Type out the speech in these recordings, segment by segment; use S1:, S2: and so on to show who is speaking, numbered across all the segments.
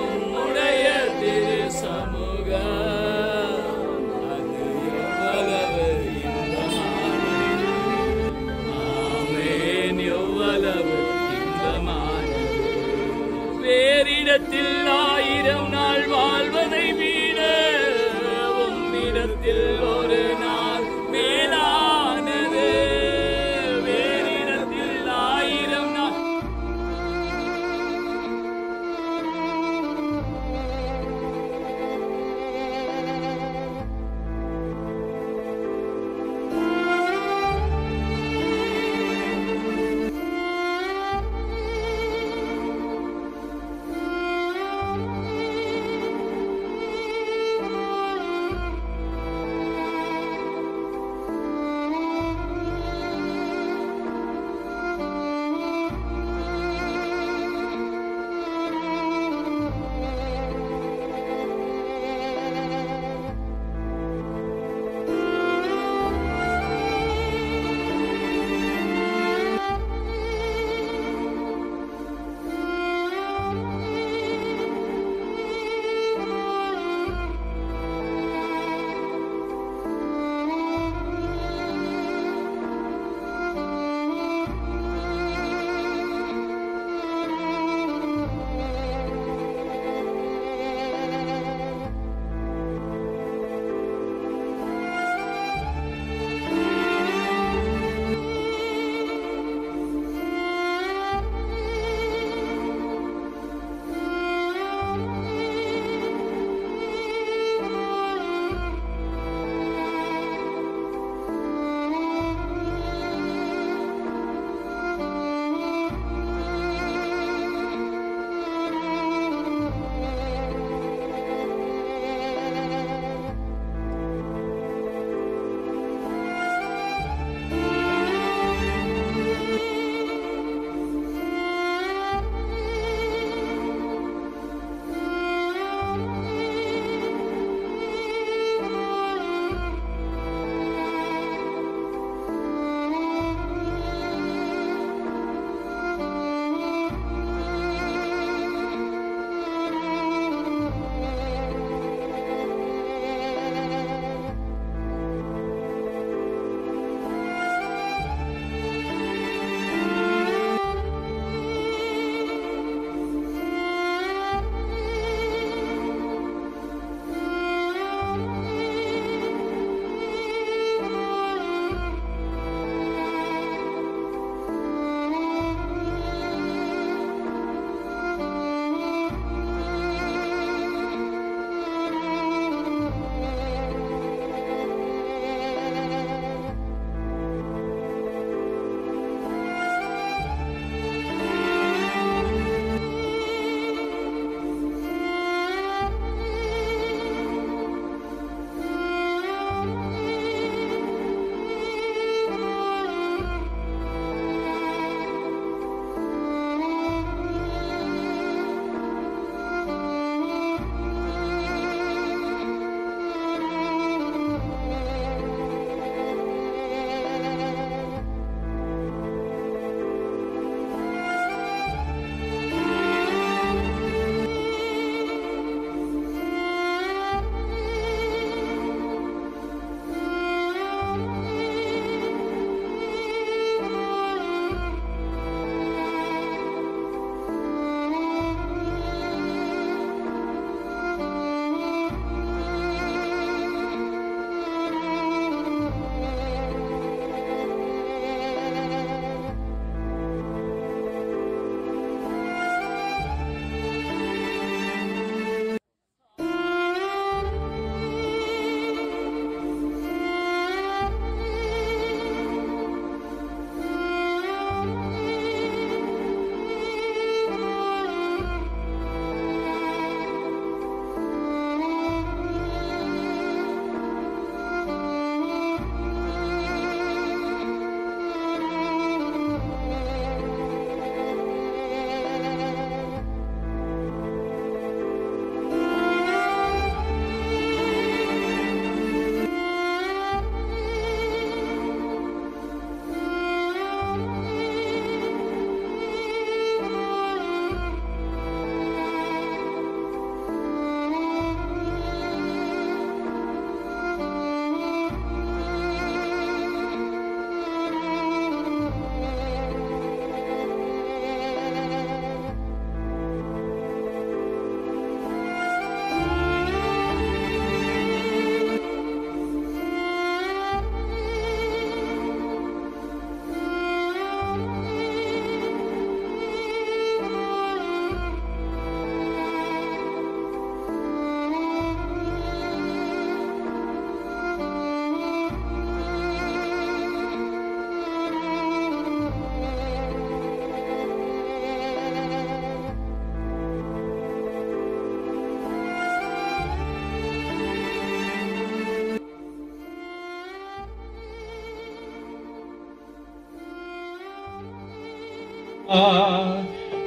S1: உம்முடைய திரு சமூக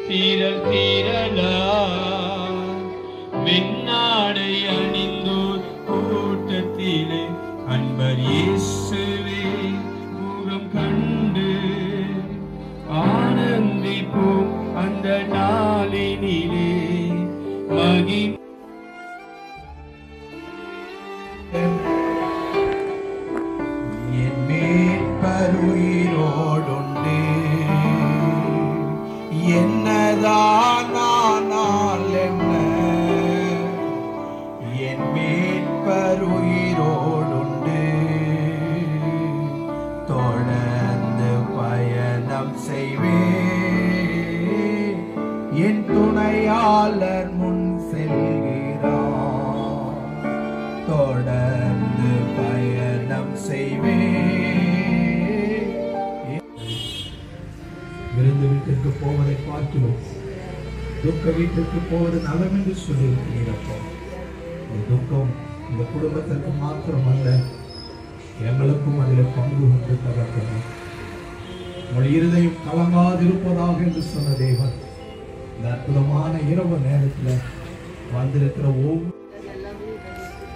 S1: தீரல் தீரலா வெண்ணாடை அணிந்தோர் கூட்டத்திலே அன்பர் இயேசுவே முகம் கண்டு ஆனந்திப்போம் அந்த நாளினிலே மகி
S2: என் மேற்பருயிரோடுண்டு என்னதான் ஆனால் என்ன என் மேற்பருயிரோடுண்டு தொடர்ந்து பயணம் செய்வேன் என் துணையாளர் முன் செல்கிறார் தொடர்ந்து பயணம் செய்வேன். விருந்து வீட்டிற்கு போவதை பார்க்கிறோம், துக்க வீட்டிற்கு போவது நலம் என்று சொல்லியிருக்கிறீரப்போ. இந்த துக்கம் இந்த குடும்பத்திற்கு மாத்திரமல்ல, எங்களுக்கும் அதில் பங்கு கொண்டு தகர்க்கணும். உங்கள் இருதயம் கலங்காதிருப்பதாக என்று சொன்ன தேவன் இந்த அற்புதமான இரவு நேரத்தில் வந்திருக்கிற ஒவ்வொரு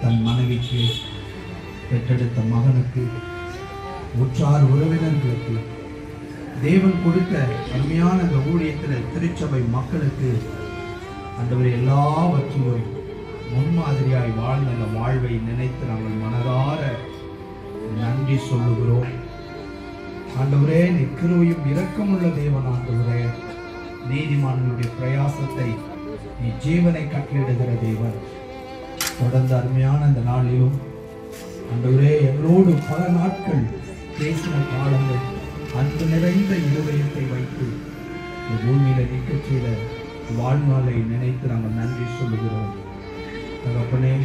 S2: தன் மனைவிக்கு, பெற்றெடுத்த மகனுக்கு, உற்றார் உறவினர்களுக்கு, தேவன் கொடுத்த அருமையான அந்த ஊழியத்தில் திருச்சபை மக்களுக்கு ஆண்டவர் எல்லாவற்றிலும் முன்மாதிரியாய் வாழ்ந்த அந்த வாழ்வை நினைத்து நாங்கள் மனதார நன்றி சொல்லுகிறோம். ஆண்டவரே, நீ கிருபையும் இரக்கமுள்ள தேவன். ஆண்டவரே, நீதிமான்களுடைய பிரயாசத்தை நீ ஜீவனை கட்டளிடுகிற தேவன். தொடர்ந்து அருமையான அந்த நாளிலும் ஆண்டவரே எங்களோடு பல நாட்கள் பேசின காலங்கள் அன்பு நிறைந்த இருதயத்தை வைத்து இந்த பூமியில நிற்க செய்த வாழ்நாளை நினைத்து நாங்கள் நன்றி சொல்லுகிறோம். தகப்பனே,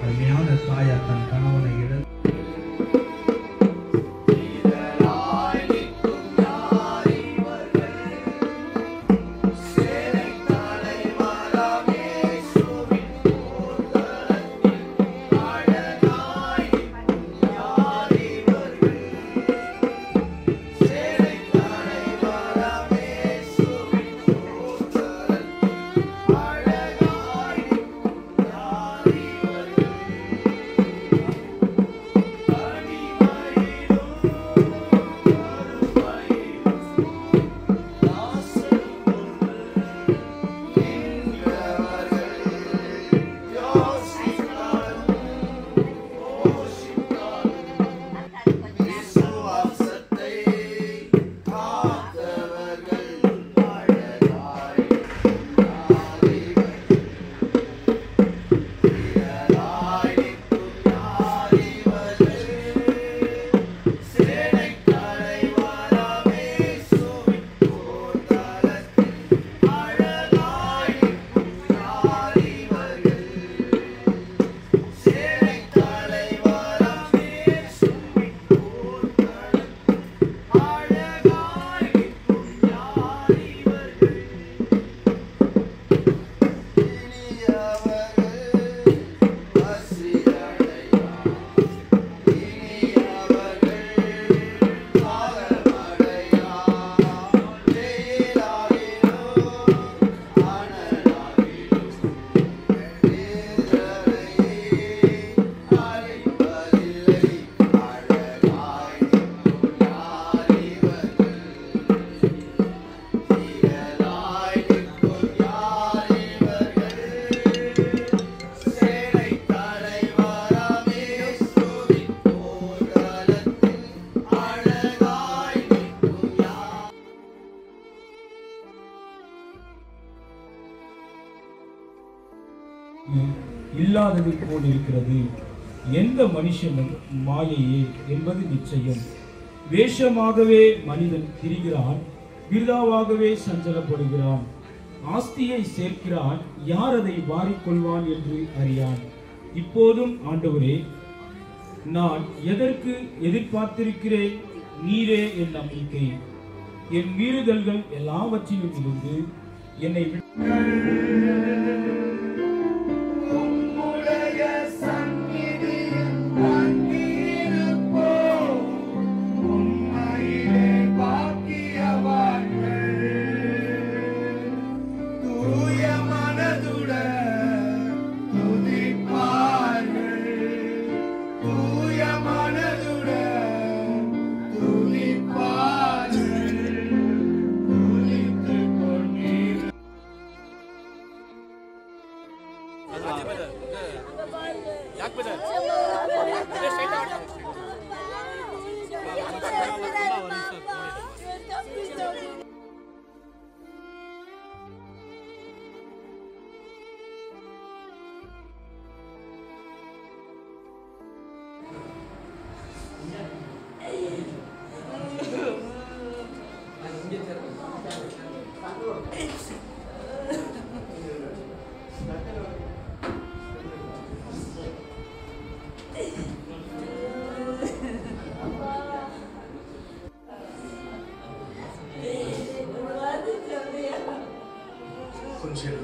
S2: அருமையான தாயார் தன் கணவனை இழந்து
S3: இல்லாதது போல் இருக்கிறது. எந்த மனுஷனும் மாயையே என்பது நிச்சயம். வேஷமாகவே மனிதன் திரிகிறான், விருதாவாகவே சஞ்சலப்படுகிறான். ஆஸ்தியை சேர்க்கிறான், யார் அதை வாரிக்கொள்வான் என்று அறியான். இப்போதும் ஆண்டவரே, நான் எதற்கு எதிர்பார்த்திருக்கிறேன்? நீரே என் நம்பிக்கை. என் மீறுதல்கள் எல்லாவற்றிலும் இருந்து என்னை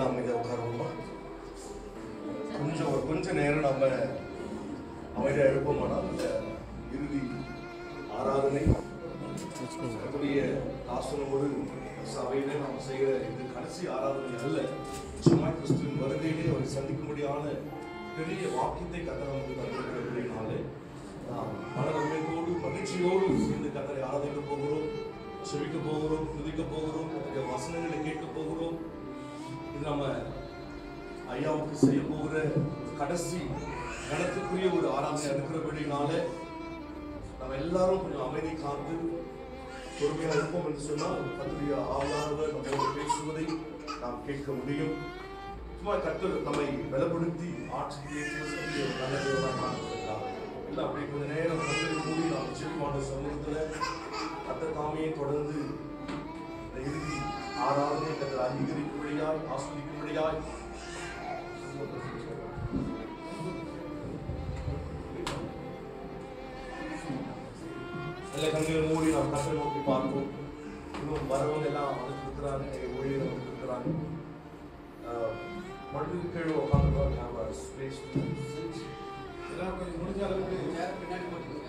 S4: எல்லாம் அமைதியாக உட்காருவோமா? கொஞ்ச நேரம் நம்ம அமைதியாக இருப்போமானால் இந்த இறுதி ஆராதனை கர்த்தருடைய ஆசனோடு சபையிலே நாம் செய்கிற இது கடைசி ஆராதனை அல்ல. சும்மா கிறிஸ்துவின் வருகையிலே அவரை சந்திக்கும்படியான பெரிய வாக்கியத்தை கர்த்தர் நமக்கு தந்திருக்கிறதுனாலே நாம் மனநன்மையோடு மகிழ்ச்சியோடு இந்த கர்த்தரை ஆராதிக்க போகிறோம், செவிக்க போகிறோம், துதிக்க போகிறோம், கர்த்தருடைய வசனங்களை கேட்க போகிறோம். இது நம்ம ஐயாவுக்கு செய்ய போகிற கடைசி கணத்துக்குரிய ஒரு ஆராதனை இருக்கிறபடினாலே நம்ம எல்லாரும் கொஞ்சம் அமைதி காத்து பொறுமையாக இருப்போம் என்று சொன்னால் கர்த்தருடைய ஆவியானவர் நம்மோடு பேசுவதை நாம் கேட்க முடியும். சும்மா கர்த்தர் நம்மை பலப்படுத்தி ஆட்சியை பேசக்கூடிய ஒரு நல்ல தேவனாக காணப்படுகிறார். இல்லை அப்படி கொஞ்ச நேரம் கர்த்தரை மூடி நாம் செல்வாண்ட சமூகத்தில் கர்த்தர் தாமையை தொடர்ந்து இந்த இறுதி ஆராதனை கர்த்தர் அங்கீகரிக்கும்படியாய் ஆஸ்வதிக்கும்படியாய் எல்லா கண்களை மூடி நாம் கர்த்தரை நோக்கி பார்ப்போம். இன்னும் வரவங்க எல்லாம் வந்துட்டு இருக்கிறாங்க, ஊழியர் வந்துட்டு இருக்கிறாங்க. மறுபடியும் கீழே உட்காந்துருவாங்க.
S5: முடிஞ்ச அளவுக்கு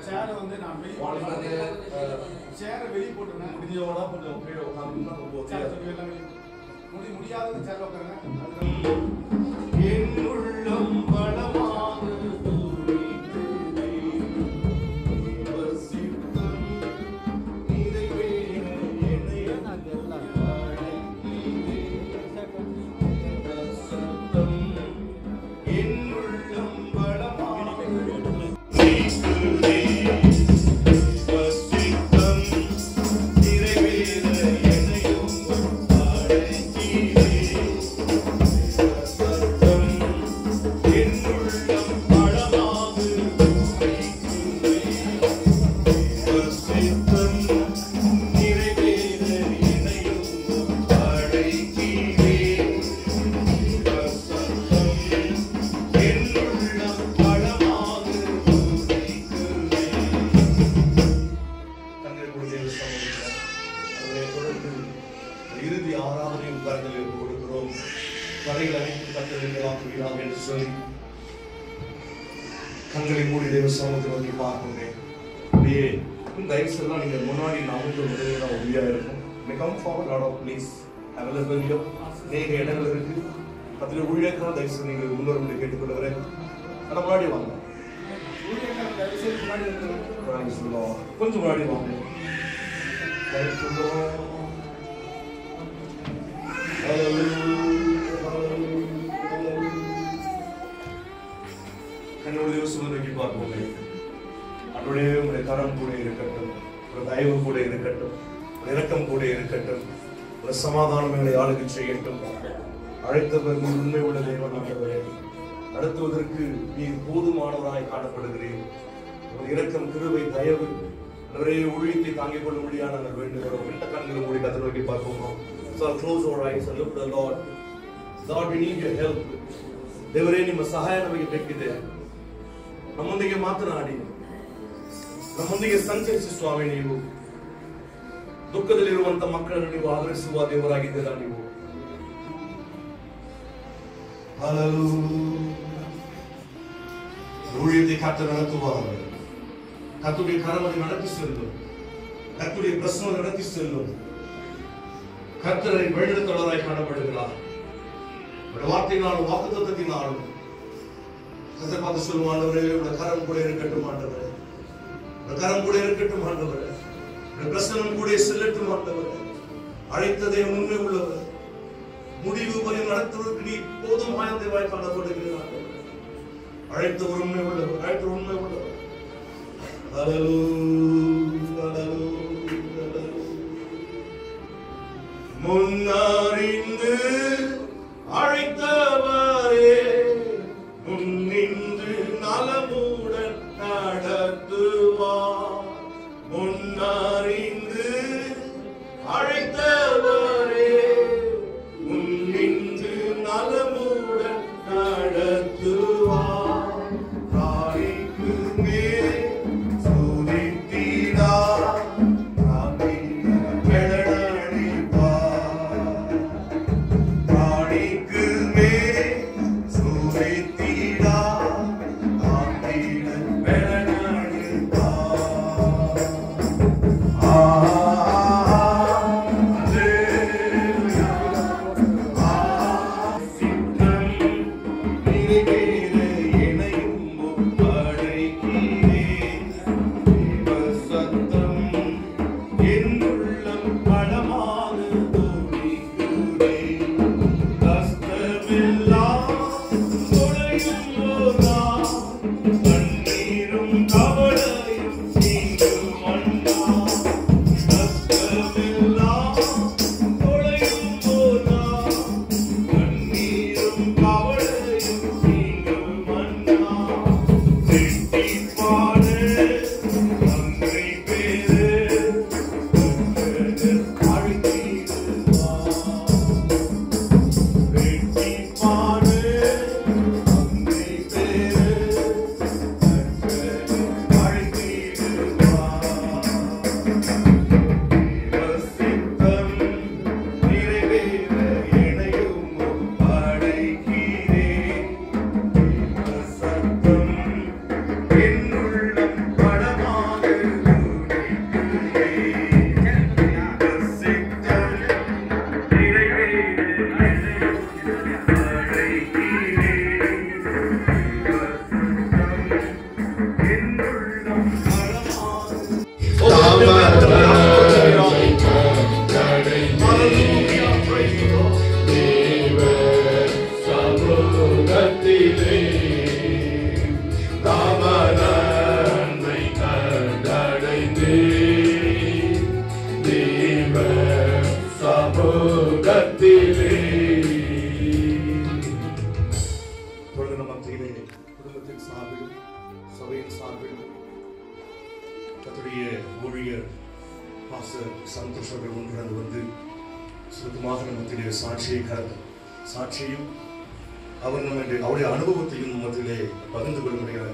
S5: சேரை வந்து நான் சேரை வெளியே போட்டுருந்தேன்.
S4: முடிஞ்சவனா கொஞ்சம் கீழே உட்காந்துருந்தா
S5: முடியாத சேரை உட்காருங்க.
S4: என் உள்ளம் பலமாக கண்களை மூடி தேவ சமூகத்தை நோக்கி பார்க்கிறேன். அப்படியே ரைட்ஸ் எல்லாம் நீங்க முன்னாடி நமக்கு உதவியாக உதவியா இருக்கும். Come forward lot of places available நீங்க இடங்கள் இருக்கு. அதில் ஊழியர்கள் தயவுசெய்து நீங்கள் முன்னோர்களை கேட்டுக்கொள்கிறேன். ஆனால் முன்னாடி வாங்க, கொஞ்சம் முன்னாடி வாங்க. கண்ணுடைய சூழ்நிலைக்கு பார்ப்போம். அவருடைய உங்களுடைய கரம் கூட இருக்கட்டும், ஒரு தயவு கூட இருக்கட்டும், ஒரு இரக்கம் கூட இருக்கட்டும், ஒரு சமாதானம் எங்களை ஆளுகை செய்யட்டும். அழைத்தவர் நீ உண்மை உள்ள தேவன் ஆண்டவரே, நடத்துவதற்கு நீ போதுமானவராய் காணப்படுகிறேன். ஒரு இரக்கம், கிருபை, தயவு அவரே ஊழியத்தை தாங்கிக் கொள்ள முடியாது நாங்கள் வேண்டுகிறோம். இந்த கண்களை மூடி கர்த்தரை நோக்கி பார்ப்போம். So close our eyes and look to the Lord. Lord, we need your help. ದೇವರೇ ನಿಮ್ಮ ಸಹಾಯ ನಮಗೆ ಬೇಕಿದೆ. ನಮ್ಮೊಂದಿಗೆ ಮಾತನಾಡಿ, ನಮ್ಮೊಂದಿಗೆ ಸಂಚರಿಸಿ ಸ್ವಾಮಿ. ನೀವು ದುಃಖದಲ್ಲಿರುವಂತಹ ಮಕ್ಕಳನ್ನು ನೀವು ಆದರಿಸುವ ದೇವರಾಗಿದ್ದೀರಾ. ನೀವು ஊழியத்தை கர்த்தர் நடத்துவார். கர்த்தருடைய கரம் நடத்தி செல்லும். கர்த்தருடைய பிரசனம் நடத்தி செல்லும். கர்த்தரை வழிநடத்துவராய் காணப்படுகிறார். வார்த்தையினாலும் வாக்குத்தத்தத்தினாலும் கர்த்தர் பார்த்து சொல்லும், ஆண்டவரே உடைய கரம் கூட இருக்கட்டும் ஆண்டவரே, உடைய கரம் கூட இருக்கட்டும் ஆண்டவரே, உடைய பிரசனம் கூட செல்லட்டும் ஆண்டவரே. அழைத்ததே உண்மை உள்ளவர், முடிவு வரை நடத்துவதற்கு நீ போதும் ஆயந்தவாய் காணப்படுகிறார். அழைத்த ஒரு உண்மை உள்ளவர், அழைத்த உண்மை உள்ளவர். முன்னறிந்து அழைத்தவரே, முன்னின்று நலமுடன் நடத்துவார். முன்னறிந்து அழைத்தவரே, முன்னின்று நலமுடன் நடத்துவார். தாய்க்கு மேல் சூதித்திடார், தாய்க்கு சாட்சியும் அவர் அவருடைய அனுபவத்தையும் மத்தியிலே பகிர்ந்து கொள்ளும்படியாக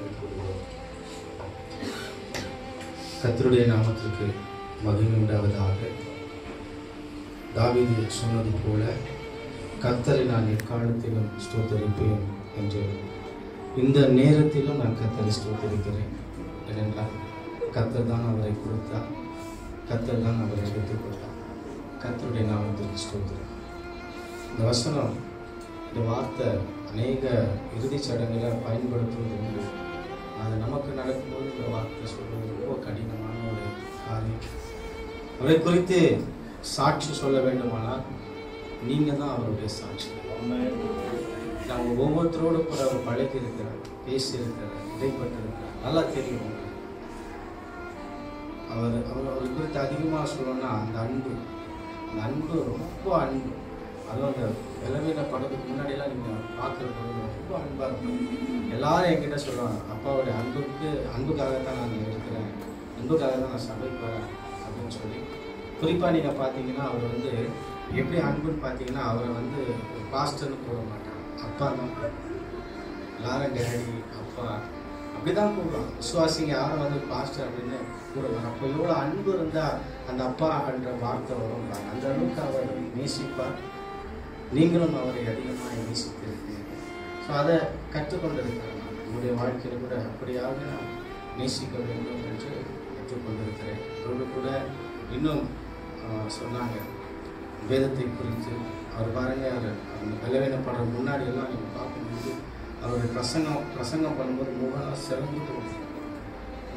S6: கர்த்தருடைய நாமத்திற்கு மகிமை உண்டாவதாக. தாவீது சொன்னது போல கர்த்தரை நான் எக்காலத்திலும் ஸ்தோத்தரிப்பேன் என்று இந்த நேரத்திலும் நான் கர்த்தரை ஸ்தோத்தரிக்கிறேன். ஏனென்றால் கர்த்தர் தான் அவரை கொடுத்தார், கர்த்தர் தான் அவரை எடுத்துக் கொண்டார். கர்த்தருடைய நாமத்திற்கு ஸ்தோத்திரம். இந்த வசனம், இந்த வார்த்தை அநேக இறுதிச் சடங்குகளை பயன்படுத்துவது உண்டு. அது நமக்கு நடக்கும்போது இந்த வார்த்தை சொல்வது ரொம்ப கடினமான ஒரு காரியம். அவரை குறித்து சாட்சி சொல்ல வேண்டுமானால் நீங்கள் தான் அவருடைய சாட்சி. நம்ம ஒவ்வொருத்தரோடு கூட அவர் பழகி இருக்கிறார், பேசி இருக்கிறார், இடைப்பட்டு இருக்கிறார், நல்லா தெரியும். அவரை குறித்து அதிகமாக சொல்லணும்னா அந்த அன்பு ரொம்ப அன்பு. அதுவும் அந்த இளமையில படத்துக்கு முன்னாடியெல்லாம் நீங்கள் பார்க்குறது ரொம்ப அன்பாக இருக்கும். எல்லாரும் என்கிட்ட சொல்லுவாங்க, அப்பாவுடைய அன்புக்காகத்தான் நான் இருக்கிறேன், அன்புக்காக தான் நான் சபைக்கு வரேன் அப்படின்னு சொல்லி. குறிப்பாக நீங்கள் பார்த்தீங்கன்னா அவர் வந்து எப்படி அன்புன்னு பார்த்தீங்கன்னா அவரை வந்து பாஸ்டர்னு போட மாட்டாங்க, அப்பா தான். எல்லாரும் டேடி அப்பா அப்படி தான் கூப்பிடுவாங்க. விசுவாசிங்க யாரும் வந்து பாஸ்டர் அப்படின்னு கூடுவாங்க. அப்போ எவ்வளோ அன்பு இருந்தால் அந்த அப்பா என்ற வார்த்தை வரும். அந்த அளவுக்கு அவர் நேசிப்பார். நீங்களும் அவரை அதிகமாக நேசித்திருக்கிறீர்கள். ஸோ அதை கற்றுக்கொண்டிருக்கிறேன். நான் என்னுடைய வாழ்க்கையில் கூட அப்படியாக நான் நேசிக்க வேண்டும் என்று கற்றுக்கொண்டிருக்கிறேன். அதோடு கூட இன்னும் சொன்னாங்க வேதத்தை குறித்து. அவர் பாருங்க, அவர் அந்த பலவீனப்படுற முன்னாடி எல்லாம் நீங்கள் பார்க்கும்போது அவருடைய பிரசங்கம் பண்ணும்போது முகலாம் சிறந்துட்டு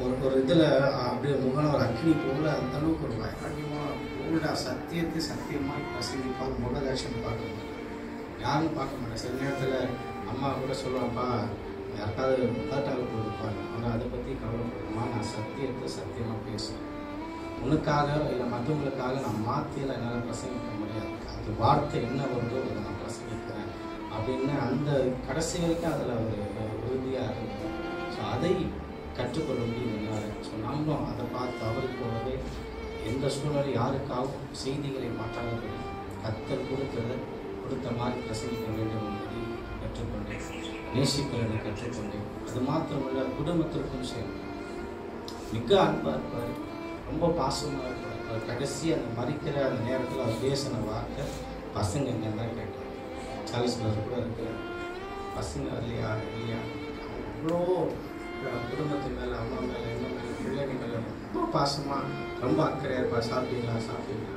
S6: ஒரு இதில் அப்படியே முகம் ஒரு அக்னி போல அந்த அளவுக்கு ஒரு பயங்கரமாக போல்டா சத்தியமாக பிரசங்கிப்பார். முகதாட்சம் பார்க்க மாட்டேன், யாரும் பார்க்க மாட்டேன். சில நேரத்தில் அம்மா கூட சொல்லுவாப்பா, யாருக்காவது முத்தாட்டாக கொடுப்பாங்க, ஆனால் அதை பற்றி கவலைப்படுமா, நான் சத்தியமாக பேசுவேன். உனக்காக இல்லை மற்றவங்களுக்காக நான் மாற்றியில் என்னால் பிரசங்கிக்க முடியாது. அந்த வார்த்தை என்ன வருதோ அதை நான் பிரசங்கிக்கிறேன் அப்படின்னு அந்த கடைசி வரைக்கும் அதில் ஒரு உறுதியாக இருக்கும். ஸோ அதை கற்றுக்கொள்ள முடியும் எல்லாரும். ஸோ நம்மளும் அதை பார்த்து அவருக்கு போலவே எந்த சூழ்நிலை யாருக்காகவும் செய்திகளை மாற்றாதபடி கர்த்தர் கொடுத்த மாதிரி பிரசங்கிக்க வேண்டும் என்பதை கற்றுக்கொண்டேன். நேசிக்கிறதை கற்றுக்கொண்டேன். அது மாத்திரமல்ல, குடும்பத்திற்கும் சரி மிக அன்பாக இருப்பார், ரொம்ப பாசமாக இருப்பார். கடைசி அந்த மறிக்கிற அந்த நேரத்தில் அவர் பேசின வார்த்தை, பசங்க இங்கே தான் கேட்டார். சாலிஸ்லர் கூட இருக்கிற பசங்க இல்லையா அவ்வளோ குடும்பத்து மேலே, அம்மா மேலே, என்ன மேலே, பிள்ளைங்க மேலே ரொம்ப பாசமாக, ரொம்ப அக்கறையாக இருப்பார். சாப்பிட்டீங்களா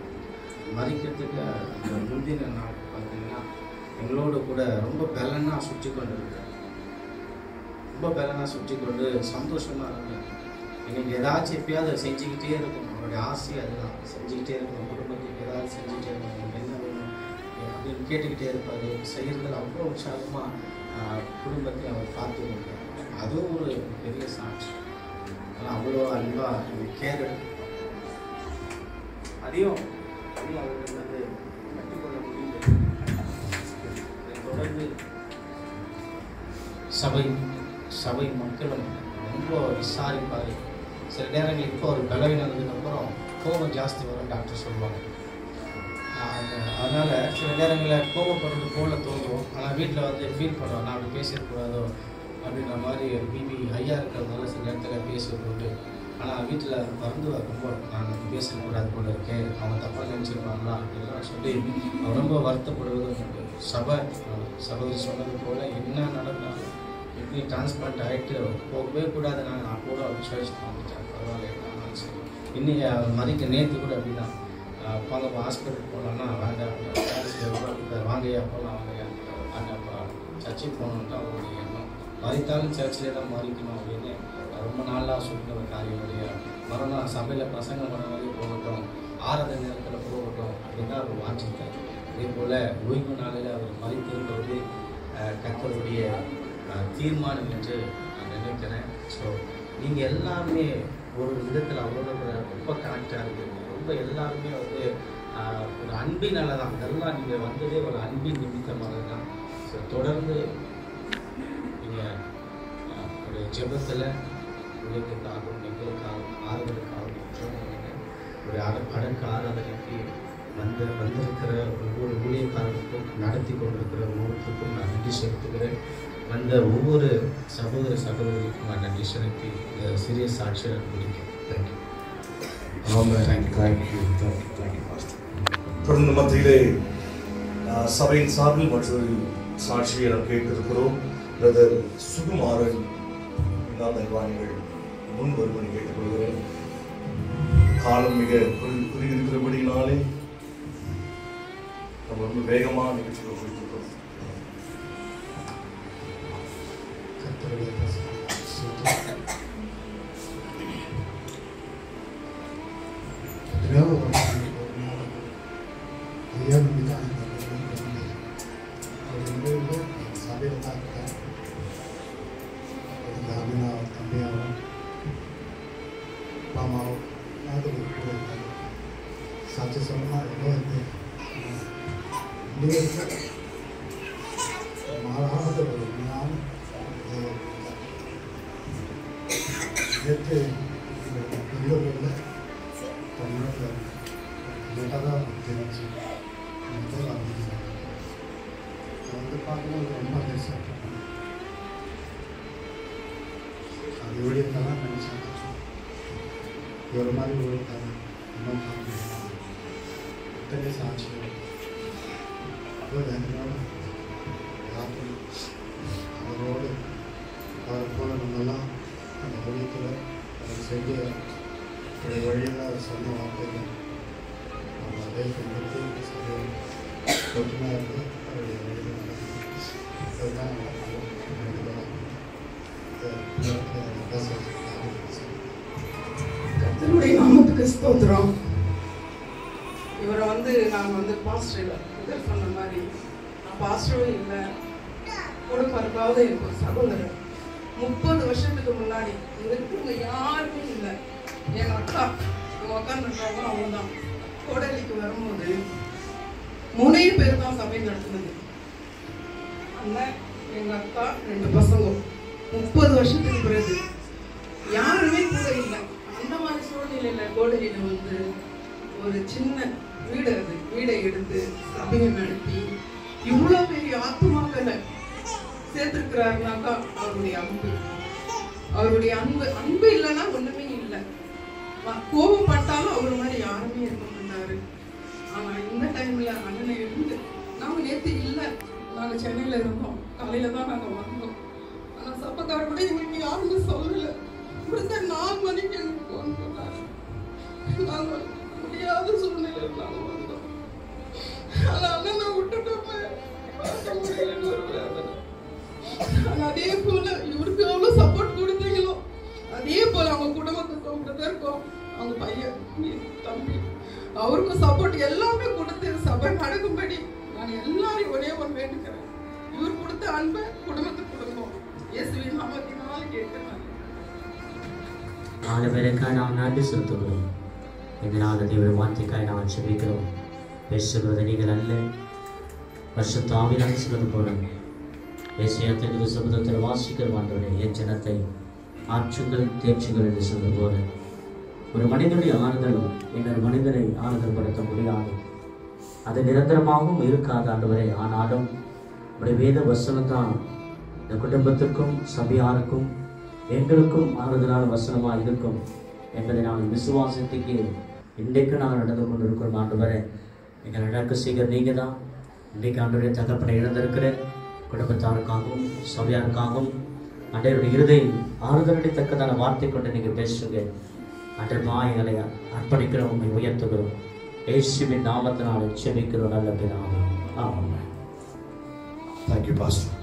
S6: மறிக்கிறதுக்கு அந்த முந்தின நாள் பார்த்தீங்கன்னா எங்களோடு கூட ரொம்ப பலனாக சுற்றி கொண்டு இருக்கார். ரொம்ப பலனாக சுற்றி கொண்டு சந்தோஷமாக இருக்கார். எங்களுக்கு ஏதாச்சும் எப்பயாவது செஞ்சுக்கிட்டே இருக்கணும். அவருடைய ஆசை அதுதான், செஞ்சுக்கிட்டே இருக்கணும். குடும்பத்துக்கு ஏதாவது செஞ்சுக்கிட்டே இருக்கணும், என்ன வேணும் அப்படின்னு கேட்டுக்கிட்டே இருப்பார். செய்கிறதுல அவ்வளோ உற்சாகமாக குடும்பத்தை அவர் பார்த்து கொண்டார். அதுவும் ஒரு பெரிய சாட்சி. அவ்வளோ அன்பாக எனக்கு கேர் எடுத்து அதையும் அவர்கள் வந்து கற்றுக்கொள்ள முடியல. தொடர்ந்து சபை மக்களும் ரொம்ப விசாரிப்பார். சில நேரங்கள் இப்போ ஒரு பலவீனதுக்கப்புறம் கோபம் ஜாஸ்தி வரும் டாக்டர் சொல்லுவாங்க. அதனால் சில நேரங்களில் கோபப்படுறது போல தோன்றும். ஆனால் வீட்டில் வந்து ஃபீல் பண்ணுவோம், நான் அப்படி பேசிடக்கூடாதோ அப்படின்ற மாதிரி பிபி ஹையாக இருக்கிறதுனால சில நேரத்தில் பேசுறது. ஆனால் வீட்டில் மருந்து ரொம்ப நான் பேசக்கூடாது போல இருக்கேன், அவங்க தப்பாக நினச்சிருப்பாங்களா அப்படிலாம் சொல்லி ரொம்ப வருத்தப்படுவது உண்டு. சபை சொன்னது போல் என்ன நடந்தாலும் எப்படி டிரான்ஸ்பிளான்ட் ஆகிட்டு போகவே கூடாது, நான் கூட சாய்ஸ் பண்ணிட்டேன், பரவாயில்ல சரி. இன்னைக்கு மதிக்க நேற்று கூட அப்படி தான் வாங்க ஹாஸ்பிட்டல் போகலான்னா வேண்டாம், வாங்கையா போகலாம், வாங்கையா வேண்டாம், சர்ச்சுக்கு போகணுன்ட்டு அவருடைய எண்ணம். மறித்தாலும் சர்ச்சிலே தான் மறிக்கணும் அப்படின்னு ரொம்ப நாளாக சொல்லிட்டு ஒரு காரியமுடைய மரணம் சபையில் பிரசங்கம் பண்ண வரையும் போகட்டும், ஆராதனை நேரத்தில் போகட்டும் அப்படின்னு தான் அவர் வாஞ்சித்தார். அதே போல் ஓய்வு நாளில் அவர் மறித்திருக்கிறது கர்த்தருடைய தீர்மானம் என்று நான் நினைக்கிறேன். ஸோ நீங்கள் எல்லாருமே ஒரு விதத்தில் அவரோட ரொம்ப கனெக்டாக இருக்குங்க. ரொம்ப எல்லாருமே வந்து ஒரு அன்பினால தான் இதெல்லாம் நீங்கள் வந்ததே ஒரு அன்பின் நிமித்தமாக தான். ஸோ தொடர்ந்து நீங்கள் ஒரு ஜெபத்தில் உலகத்துக்காகவும் எங்களுக்காகவும் ஆறுதலுக்காகவும் ஒரு அடக்க ஆராதனைக்கு வந்திருக்கிற ஒவ்வொரு ஊழியக்காரருக்கும் நடத்தி கொண்டிருக்கிற ஒவ்வொருத்தருக்கும் நான் நன்றி செலுத்துகிறேன். வந்த ஒவ்வொரு சகோதரிகளுக்கும் நான் நன்றி செலுத்தி இந்த சிறிய சாட்சியை முடிக்கிறேன். தேங்க்யூ.
S4: தொடர்ந்து மத்தியிலே சபையின் சார்பில் மற்றொரு சாட்சியை நாம் கேட்டிருக்கிறோம். பிரதர் சுகுமாரன் நீங்கள் முன் வருவதை கேட்டுக்கொள்கிறேன். காலம் மிக குறுகியிருக்கிறபடினாலே நம்ம ரொம்ப வேகமாக நிகழ்ச்சிகளை போயிட்டு இருக்கோம்.
S5: சபையில் தான் இருக்கேன். தம்பியாரும் அப்பா அம்மாவும் கூட இருக்காங்க. சாட்சி சொல்லலாம் எவ்வளோ இருக்கு மாறாத ஒரு உண்மையான நேற்று பெரியவர்களில் தமிழ்நாட்டில் லேட்டாக தான் தெரிஞ்சு வந்து பார்க்கும்போது ரொம்ப பெருசாக அது ஊழியத்தான் நினச்சேன். ஒரு மாதிரி ஊழியத்தாங்க இன்னும் பார்க்க இத்தனை சாட்சியம் அவரோடு அவர் போல நம்மெல்லாம் அந்த ஊழியத்தில் அவர் செய்ய ஒரு வழியில் அவர் சொன்ன வார்த்தைகள் நம்ம அதே பின்பற்றி சரியாக ஒற்றுமையாக இருந்து அவருடைய வழியில் அதுதான்
S7: கர்த்தருடைய நாமத்துக்கு ஸ்தோத்திரம். இவரை நான் பாஸ்டர் முதல் சொன்ன மாதிரி நான் பாஸ்டரும் இல்லை, கூட பிறக்காத எனக்கு ஒரு சகோதரர். 30 வருஷத்துக்கு முன்னாடி இவங்க யாருமே இல்லை. எங்கள் அக்கா இவங்க உட்காந்துருக்காங்க, அவங்க தான் கோடலிக்கு வரும்போது 3 பேர் தான் சபை நடத்துனது. அண்ணன், எங்கள் அக்கா, 2 பசங்க. 30 வருஷத்துக்கு பிறகு யாருமே கூட இல்லை. அந்த மாதிரி சூழ்நிலையில் கோடலியில் ஒரு சின்ன வீடை எடுத்து சபையை நடத்தி இவ்வளோ பெரிய ஆத்துமாக்களை சேர்த்திருக்கிறாருனாக்கா அவருடைய அன்பு இல்லைன்னா ஒண்ணுமே இல்லை. கோபப்பட்டாலும் அவர் மாதிரி யாருமே இருக்க மாட்டாரு. ஆனா இந்த டைம்ல அண்ணனை இருந்து நாங்க நேற்று இல்லை, நாங்க சென்னையில இருந்தோம், காலையில தான் நாங்க வந்தோம். ஆனா சப்பக்கார கூட எங்களுக்கு யாருமே சொல்லல. 4 மணிக்கு எங்களுக்கு போன் பண்ணாரு. நாங்க முடியாத சூழ்நிலையில நாங்க வந்தோம். ஆனா அண்ணனை விட்டுட்டோமே, பார்க்க முடியலன்னு ஒரு வேதனை. அதே போல இவருக்கு எவ்வளவு சப்போர்ட் கொடுத்தீங்களோ அதே போல அவங்க குடும்பத்துக்கும் பிரதருக்கும் அவங்க பையன் தம்பி அவருக்கும் சப்போர்ட் எல்லாமே கொடுத்து சபை நடக்கும்படி நான் எல்லாரையும் ஒரே ஒரு வேண்டுகிறேன். இவர் கொடுத்த அன்பை குடும்பத்துக்கு கொடுக்கும். இயேசுவின் நாமத்தினால் கேட்கிறேன்.
S8: ஆண்டவருக்காக நாம் நன்றி செலுத்துகிறோம். இந்த நாள் தேவனுடைய வார்த்தைக்காக நாம் செபிக்கிறோம். பேசுகிறது நீங்கள் அல்ல, பரிசுத்த ஆவியானவர் சொல்வது போல ஏசாயா சபதத்தில் வாசிக்கிற ஆண்டவரே, என் ஜனத்தை ஆற்றுங்கள் தேற்றுங்கள் என்று சொல்வது போல ஒரு மனிதனுடைய ஆறுதல் இன்னொரு மனிதனை ஆறுதல் படுத்த முடியாது. அது நிரந்தரமாகவும் இருக்காது ஆண்டவரே. ஆனாலும் உடைய வேத வசனம்தான் இந்த குடும்பத்திற்கும் சபையாருக்கும் எங்களுக்கும் ஆறுதலான வசனமாக இருக்கும் என்பதை நாங்கள் விசுவாசத்துக்கு இன்றைக்கு நாங்கள் நடந்து கொண்டிருக்கிறோம். ஆண்டவரே, எங்கள் நடக்க செய்கிற நீங்கள் தான். இன்றைக்கு ஆண்டவருடைய தகப்பனை இழந்திருக்கிற குடும்பத்தாருக்காகவும் சபையாருக்காகவும் அன்றைய இருதை ஆறுதலடைத்தக்கதான வார்த்தை கொண்டு நீங்கள் பேசுங்க. அன்றமா எங்களை அர்ப்பணிக்கிறோம், உண்மை உயர்த்துகிறோம். இயேசுவின் நாமத்தினால் செபிக்கிறோம் நல்ல பிதாவே. ஆமென்.
S4: Thank you pastor.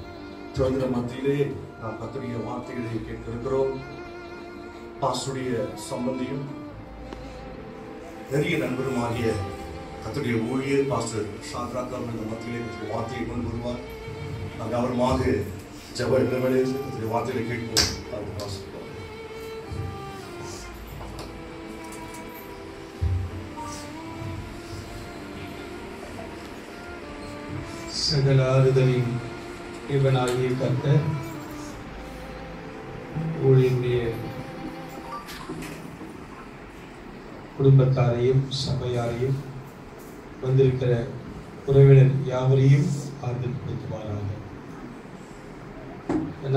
S4: தொடர்ந்து மத்தியிலே நாம் கர்த்தருடைய வார்த்தைகளை கேட்டிருக்கிறோம். பாஸ்டருடைய சம்பந்தியும் நெருங்கிய நண்பருமாகிய கர்த்தருடைய ஊழியர் பாஸ்டர் ஷாத்ராக் அவர்கள் இந்த மத்தியிலே கர்த்தருடைய வார்த்தையை கொண்டு வருவார். நாங்கள் அவருமாக ஜெப இடங்களில் கர்த்தருடைய வார்த்தைகளை கேட்போம். பாஸ்டர்
S2: சகல ஆறுதலின் இவனாகிய கர்த்தர் ஊழியருடைய குடும்பத்தாரையும் சபையாரையும் வந்திருக்கிற உறவினர் யாவரையும் ஆறுதல்படுத்துவாராக.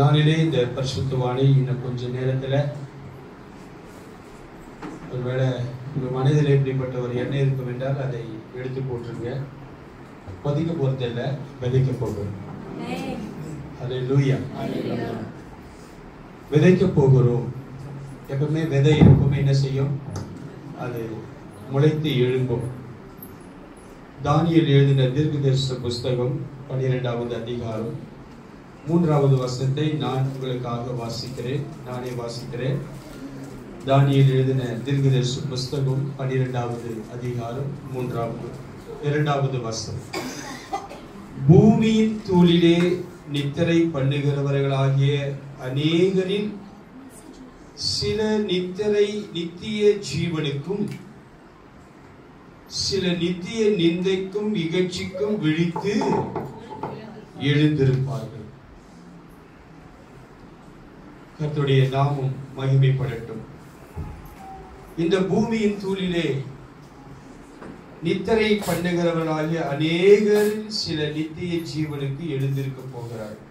S2: நாளிலே இந்த பரிசுத்தவானை இன்னும் கொஞ்ச நேரத்தில் ஒருவேளை உங்கள் மனதில் எப்படிப்பட்ட ஒரு எண்ணெய் இருக்கும் என்றால் அதை எடுத்து போட்டுருங்க. பதிக்க போறதில்லை, விதைக்க போகிறோம். அல்லேலூயா. விதைக்க போகிறோம். எப்பவுமே விதை எப்பவுமே என்ன செய்யும்? அது முளைத்து எழும்பும். தானியேல் எழுதின தீர்க்கதரிசன புஸ்தகம் 12வது அதிகாரம் 3வது வசனத்தை நான் உங்களுக்காக வாசிக்கிறேன். நானே வாசிக்கிறேன். தானியேல் எழுதின தீர்க்கதரிசன புஸ்தகம் 12வது அதிகாரம் 2வது வசனம். பூமியின் தூளிலே நித்திரை பண்ணுகிறவர்களாகிய அநேகரில் சில நித்திய ஜீவனுக்கும் சில நித்திய நிந்தைக்கும் இகழ்ச்சிக்கும் விழித்து எழுந்திருப்பார்கள். கர்த்தருடைய நாமம் மகிமைப்படட்டும். இந்த பூமியின் தூளிலே நித்திரை பண்ணுகிறவர்களாகிய அநேகர் சில நித்திய ஜீவனுக்கு எழுந்திருக்க போகிறார்கள்.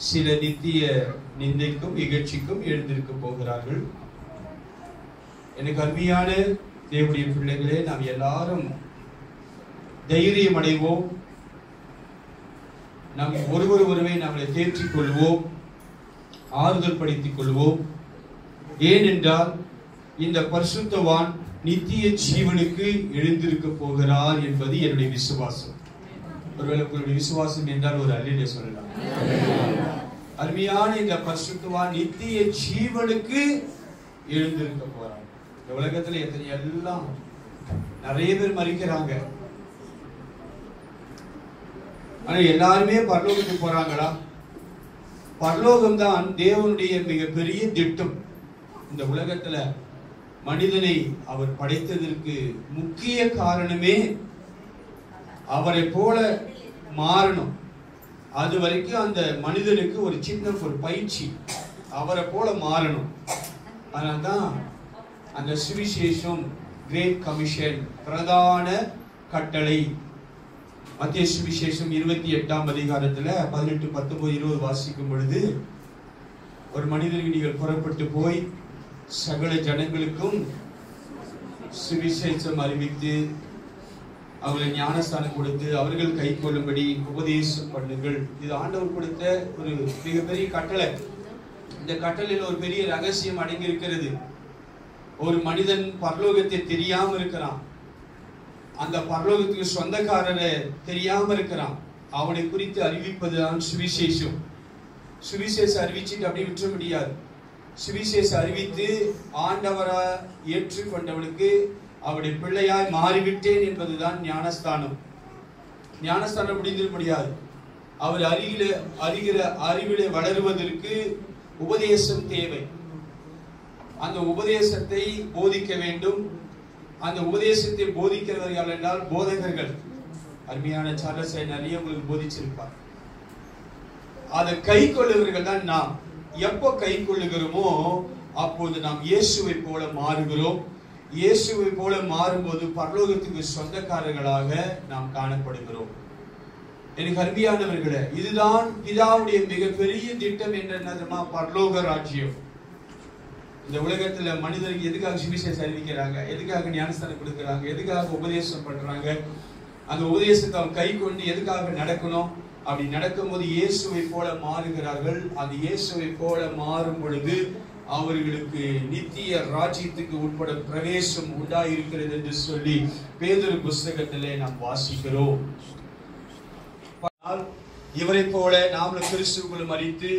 S2: சில நித்திய நிந்தைக்கும் இகழ்ச்சிக்கும் எழுந்திருக்க போகிறார்கள். எனக்கு அருமையான தேவனுடைய பிள்ளைகளே, நாம் எல்லாரும் தைரியம் அடைவோம். நாம் ஒருவரை நம்மளை தேற்றிக் கொள்வோம், ஆறுதல் படுத்திக் கொள்வோம். ஏனென்றால் இந்த பரிசுத்தவான் நித்திய ஜீவனுக்கு எழுந்திருக்க போகிறார் என்பது என்னுடைய விசுவாசம். ஒருவேளை உங்களுடைய விசுவாசம் என்றால் ஒரு அல்லேலூயா சொல்லலாம். அருமையான இந்த பரிசுத்தவான் நித்திய ஜீவனுக்கு எழுந்திருக்க போறார். இந்த உலகத்துல எல்லாம் நிறைய பேர் மரிக்கிறாங்க. ஆனா எல்லாருமே பரலோகத்துக்கு போறாங்களா? பரலோகம் தான் தேவனுடைய மிகப்பெரிய திட்டம். இந்த உலகத்துல மனிதனை அவர் படைத்ததற்கு முக்கிய காரணமே அவரை போல மாறணும். அது வரைக்கும் அந்த மனிதனுக்கு ஒரு சின்ன ஒரு பயிற்சி, அவரை போல மாறணும். அதனால்தான் அந்த சுவிசேஷம், கிரேட் கமிஷன், பிரதான கட்டளை. மத்திய சுவிசேஷம் 28ஆம் அதிகாரத்துல 18, 19, 20 வாசிக்கும் பொழுது, ஒரு மனிதனுக்கு நீங்கள் புறப்பட்டு போய் சகல ஜனங்களுக்கும் சுவிசேஷம் அறிவித்து அவர்களை ஞானஸ்தானம் கொடுத்து அவர்கள் கை கொள்ளும்படி உபதேசம் பண்ணுங்கள். இது ஆண்டவர் கொடுத்த ஒரு மிகப்பெரிய கட்டளை. இந்த கட்டளையில் ஒரு பெரிய ரகசியம் அடங்கி இருக்கிறது. ஒரு மனிதன் பரலோகத்தை தெரியாம இருக்கிறான். அந்த பரலோகத்துக்கு சொந்தக்காரரை தெரியாம இருக்கிறான். அவனை குறித்து அறிவிப்பதுதான் சுவிசேஷம். சுவிசேஷம் அறிவிச்சுட்டு அப்படி விட்டுற முடியாது. சுவிசேஷம் அறிவித்து ஆண்டவரை ஏற்றுக்கொண்டவனுக்கு அவருடைய பிள்ளையாய் மாறிவிட்டேன் என்பதுதான் ஞானஸ்தானம். ஞானஸ்தானம் முடிந்திட முடியாது. அவர் அறிகிற அறிவிலே வளருவதற்கு உபதேசம் தேவை. அந்த உபதேசத்தை போதிக்க வேண்டும். அந்த உபதேசத்தை போதிக்கிறவர்கள் என்றால் போதகர்கள். அருமையான சார்லஸை நிறைய உங்களுக்கு போதிச்சிருப்பார். அதை கை கொள்ளுகிறவர்கள் தான் நாம். எப்போ கை கொள்ளுகிறோமோ அப்போது நாம் இயேசுவை போல மாறுகிறோம். இயேசுவை போல மாறும்போது பரலோகத்துக்கு சொந்தக்காரர்களாக நாம் காணப்படுகிறோம். எனக்கு அருமையானவர்களே, இதுதான் பிதாவுடைய மிகப்பெரிய திட்டம் என்னன்னா பரலோக ராஜ்யம். இந்த உலகத்துல மனிதருக்கு எதுக்காக சுவிசேஷம் அறிவிக்கிறாங்க, எதுக்காக ஞானஸ்தானம் கொடுக்குறாங்க, எதுக்காக உபதேசம் பண்றாங்க, அந்த உபதேசத்தை அவன் கை கொண்டு எதுக்காக நடக்கணும்? அப்படி நடக்கும்போது இயேசுவை போல மாறுகிறார்கள். அந்த இயேசுவை போல மாறும் பொழுது அவர்களுக்கு நித்திய ராஜ்யத்துக்கு உட்பட பிரவேசம் உண்டாயிருக்கிறது என்று சொல்லி பேதுரு புஸ்தகத்திலே நாம் வாசிக்கிறோம். இவரை போல நாமளும் கிறிஸ்துவுக்குள் மரித்து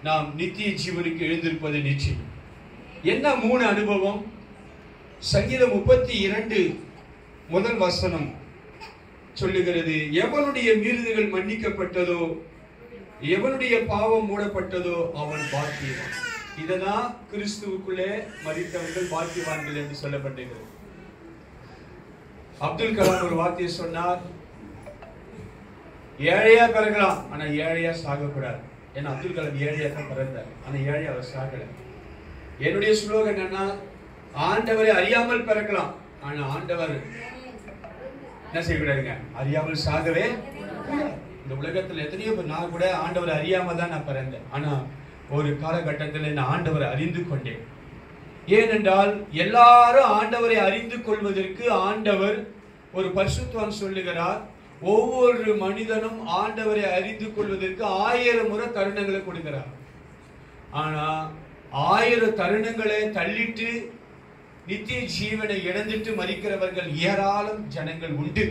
S2: நாம் நித்திய ஜீவனுக்கு எழுந்திருப்பது நிச்சயம். என்ன 3 அனுபவம்? சங்கீதம் 32 முதல் வசனம் சொல்லுகிறது, எவனுடைய மீறுதல்கள் மன்னிக்கப்பட்டதோ, எவனுடைய பாவம் மூடப்பட்டதோ அவன் பாக்கியவான். இததான் கிறிஸ்துவுக்குள்ளே மரித்தவர்கள் பாக்கியவான்கள் என்று சொல்லப்பட்டிருக்கிறது. அப்துல் கலாம் ஒரு வார்த்தையை சொன்னார், ஏழையா பிறக்கலாம் ஆனா ஏழையா சாகக்கூடாது. ஏன்னா அப்துல் கலாம் ஏழையா தான் பிறந்தார், ஆனா ஏழையா அவர் சாகல. என்னுடைய ஸ்லோகன் என்னன்னா, ஆண்டவரை அறியாமல் பிறக்கலாம் ஆனா ஆண்டவர் என்ன செய்யக்கூடாதுங்க, அறியாமல் சாகவே. இந்த உலகத்துல எத்தனையோ பேர், நான் கூட ஆண்டவரை அறியாம தான் நான் பிறந்தேன், ஆனா ஒரு காலகட்டத்தில் நான் ஆண்டவரை அறிந்து கொண்டேன். ஏனென்றால் எல்லாரும் ஆண்டவரை அறிந்து கொள்வதற்கு ஆண்டவர் ஒரு பரிசுத்தவான் சொல்லுகிறார், ஒவ்வொரு மனிதனும் ஆண்டவரை அறிந்து கொள்வதற்கு 1000 முறை தருணங்களை கொடுக்கிறார். ஆனா 1000 தருணங்களை தள்ளிட்டு நித்திய ஜீவனை இழந்துட்டு மரிக்கிறவர்கள் ஏராளம் ஜனங்கள் உண்டு.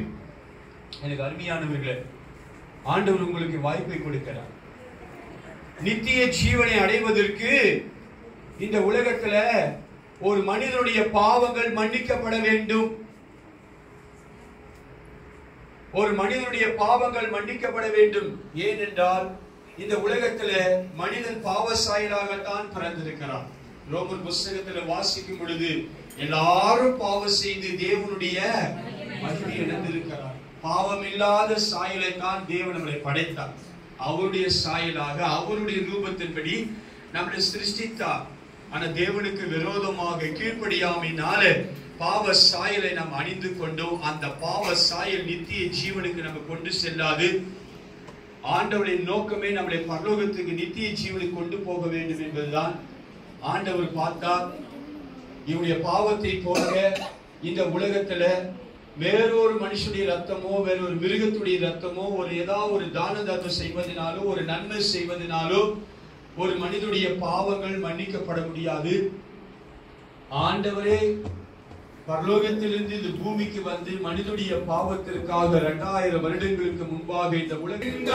S2: எனக்கு அருமையானவர்களே, ஆண்டவர் உங்களுக்கு வாய்ப்பை கொடுக்கிறார். நித்திய ஜீவனை அடைவதற்கு இந்த உலகத்துல ஒரு மனிதனுடைய பாவங்கள் மன்னிக்கப்பட வேண்டும். ஒரு மனிதனுடைய பாவங்கள் மன்னிக்கப்பட வேண்டும். ஏனென்றால் இந்த உலகத்துல மனிதன் பாவசாயலாகத்தான் பிறந்திருக்கிறான். ரோமர் புஸ்தகத்துல வாசிக்கும் பொழுது எல்லாரும் பாவம் செய்து தேவனுடைய மகிமையை இழந்திருக்கிறார். பாவம் இல்லாத சாயலை தான் தேவன் நம்மளை படைத்தார். அவருடைய சாயலாக அவருடைய ரூபத்தின்படி நம்மளை சிருஷ்டித்தார். ஆனா தேவனுக்கு விரோதமாக கீழ்ப்படியாமையினால பாவ சாயலை நாம் அணிந்து கொண்டோம். அந்த பாவ சாயல் நித்திய ஜீவனுக்கு நம்ம கொண்டு செல்லாது. ஆண்டவருடைய நோக்கமே நம்மளை பரலோகத்துக்கு நித்திய ஜீவனுக்கு கொண்டு போக வேண்டும் என்பதுதான். ஆண்டவர் பார்த்தார், இவனுடைய பாவத்தை போக இந்த உலகத்துல வேறொரு மனுஷனுடைய ரத்தமோ வேறொரு மிருகத்துடைய ரத்தமோ ஒரு ஏதாவது ஒரு தான தர்மம் செய்வதனாலோ ஒரு நன்மை செய்வதனாலோ ஒரு மனிதனுடைய பாவங்கள் மன்னிக்கப்பட முடியாது. ஆண்டவரே பரலோகத்திலிருந்து இந்த பூமிக்கு வந்து மனிதனுடைய பாவத்திற்காக 2000 வருடங்களுக்கு முன்பாக இந்த உலகின்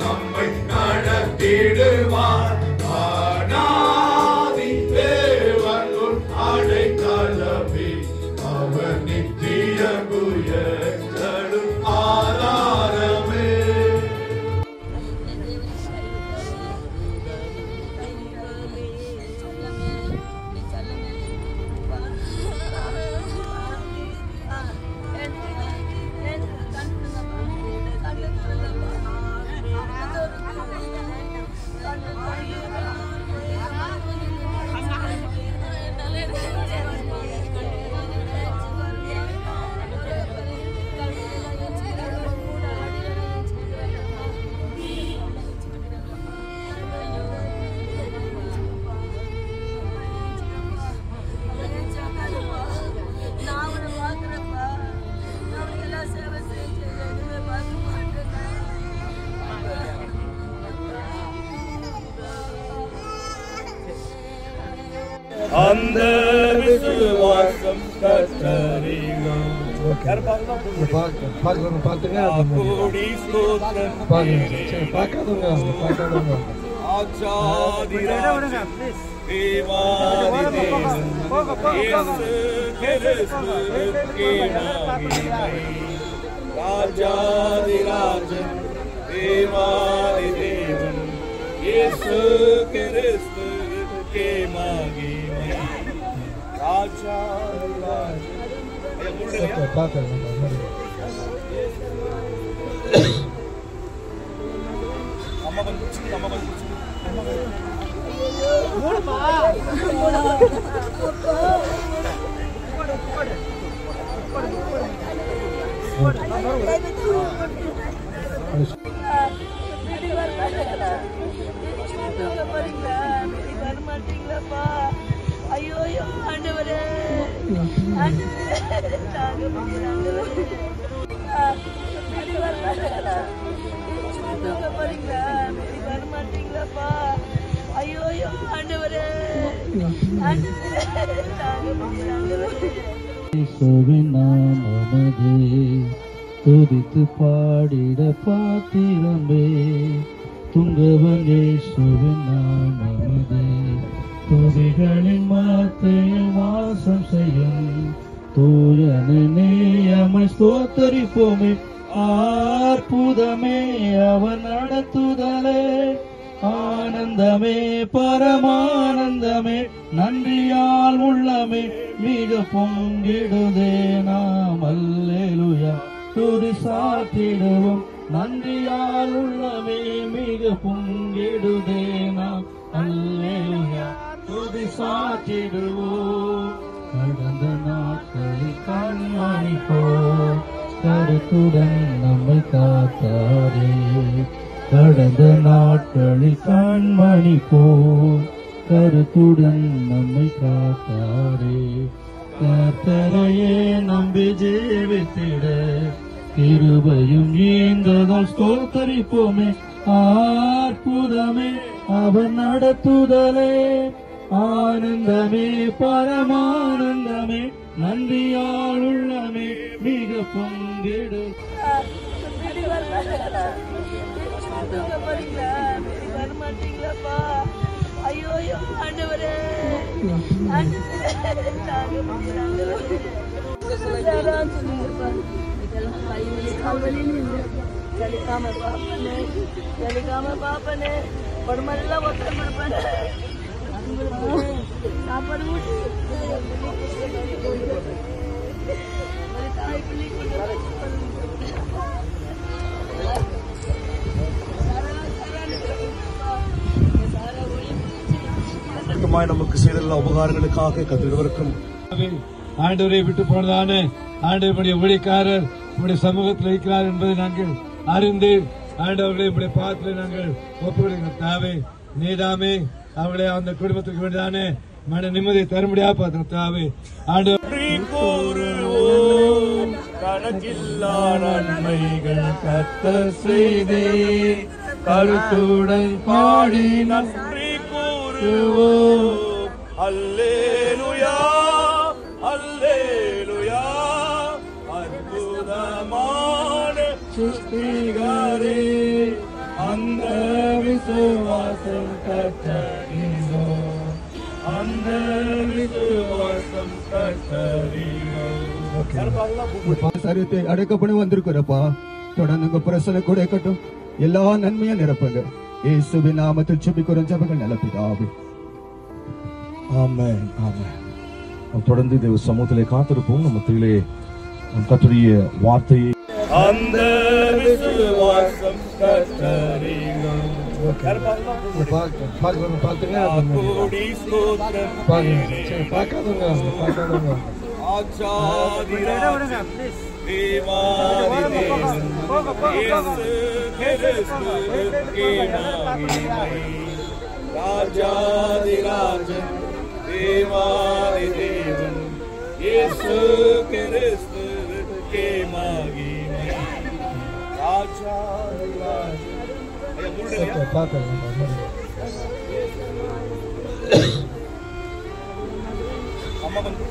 S4: நம்மை நடத்திடுவார். தேவனுள் அடைக்கலமே அவர் நித்திய குயங்களும் ஆதாரமே.
S1: அந்த விசுவாசம் கத்தரிலும் கோடி ஸ்தோத்திரம் ஆச்சாதிராஜ தேவாதி தேவன் இயேசு கிறிஸ்துவுக்கே மகிமை. ராஜாதி ராஜன் தேவாதி தேவன் இயேசு கிறிஸ்துவுக்கே மகிமை. ராஜாதி ராஜன்
S9: ஐயோ ஆண்டவரே வரமாட்டீங்களாப்பா ஐயோ ஆண்டவரே
S10: நாமதே துதித்து பாடிட பாத்திரமே துங்கவனேசுவின் நாமதே துதிகளின் வார்த்தையில் வாசம் செய்யும் தூயனே அமை ஸ்தோத்தரிப்போமே அற்புதமே அவன் நடத்துதலே ஆனந்தமே பரமானந்தமே நன்றியால் உள்ளமே மிக பொங்கிடுதே நாம் அல்லேலூயா துதி சாத்திடுவோம் நன்றியால் உள்ளமே மிக பொங்கிடுதே நாம் அல்லேலூயா துதி சாத்திடுவோம் கடந்த நாட்களில் கண்மணி போல் கருத்துடன் நம்மை காத்தாரே கடந்த நாட்களில் கண்மணி போல் கருத்துடன் நம்மை காத்தாரே கர்த்தரையே நம்பி ஜீவித்திட கிருபையும் ஈந்ததால் ஸ்தோத்தரிப்போமே அற்புதமே அவர் நடத்துதலே ஆனந்தமே பரமானந்தமே நன்றியால் உள்ளமே மிக பொங்கிடு
S9: வரமாட்டீங்களாப்பா ஐயோ ஆண்டவரே చలికామ పాపనే పడమల్లా ఒత్త పడపనే సాపడు
S4: நமக்கு செய்துள்ள உபகாரங்களுக்காக கத்திடுவதற்கும்
S1: ஆண்டவரை விட்டு போனதான ஆண்டவருடைய ஊழியக்காரர் உடைய சமூகத்தில் இருக்கிறார் என்பதை நாங்கள் அறிந்து ஆண்டவர்களை உடைய பாதத்தில் நாங்கள் ஒப்புக்கொடுங்க தாவே நீதாமே அவர்களை அந்த குடும்பத்துக்கு வேண்டியதான மன நிம்மதியை தரும்படியா பார்த்து தாவே ஆண்டவர்
S11: கணக்கில்லா நன்மைகள் கர்த்தர் செய்தே கருத்துடன் பாடி நன்றி கூறுவோம். அல்லேலூயா அல்லேலூயா அற்புதமான சுஸ்திகாரே அந்த விசுவாசம் கற்றறிந்தோ அந்த விசுவாசம் கற்றறிந்தோ.
S12: சரீரத்தை அடைக்கப்பட வந்திருக்கிறப்பா தொடர்ந்து உங்க பிரசனை கூட இருக்கட்டும் எல்லா நன்மையா நிரப்புங்க இயேசுவின் நாமத்தில் ஜெபிக்கிறோம் ஜெபங்கள் நல்ல பிதாவே
S4: ஆமென் ஆமென். தொடர்ந்து தேவ சமூகத்திலே காத்திருப்போம். நம்ம மத்தியிலே கர்த்தருடைய வார்த்தையை
S11: அந்த விசுவாசம் கற்றறிந்தோ கோடி ஸ்தோத்திரம்
S12: பார்க்காதவங்க
S11: ஆச்சாரிராஜன் தேவாதி தேவன் இயேசு கிறிஸ்துவுக்கே மகிமை. ராஜாதிராஜன் தேவாதி தேவன் இயேசு கிறிஸ்துவுக்கே மகிமை. ராஜாதிராஜன் அம்மா வந்து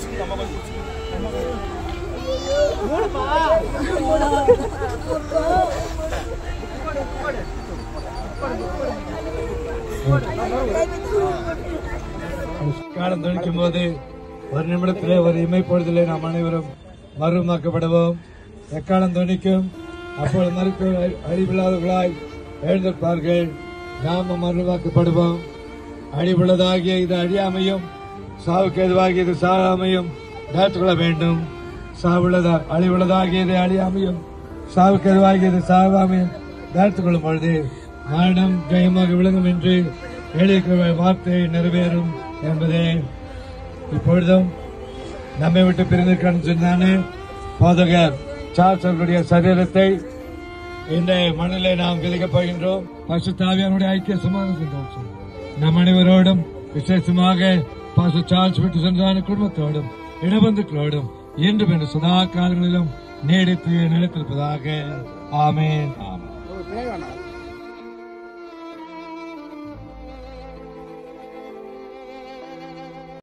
S1: காலம் துணிக்கும் போது ஒரு நிமிடத்திலே ஒரு இமைப்பொழுதிலே நாம் அனைவரும் மறுமாக்கப்படுவோம். எக்காலம் துணிக்கும், அப்பொழுது மறுக்க அழிவில்லாதவர்களாய் எழுந்திருப்பார்கள். நாம மறுவாக்கப்படுவோம். அழிவுள்ளதாகிய இது அழியாமையும் சாவுக்கு எதுவாகிய இது சாகாமையும் காத்துக்கொள்ள வேண்டும். அழிவுள்ளதாகியது அழியாமையும் சாவுக்கு எதுவாகியது சாகாமையும் காத்துக்கொள்ளும் பொழுது மரணம் ஜெயமாக விளங்கும் என்று எழுதிய வார்த்தை நிறைவேறும் என்பதே. இப்பொழுதும் நம்மை விட்டு பிரிந்திருக்கான்னு சொன்னானே போதகர் சார்ல்ஸ் அவர்களுடைய சரீரத்தை இந்த மண்ணிலே நாம் விதைக்கப் போகின்றோம். பரிசுத்த ஆவியானுடைய ஐக்கிய சமாதானம் நம் அனைவரோடும், விசேஷமாக பாஸ்டர் சார்ல்ஸ் விட்டு சென்றான குடும்பத்தோடும் இடபந்துக்களோடும் என்று சதா காலங்களிலும் நீடித்து நிலைத்திருப்பதாக. ஆமென்.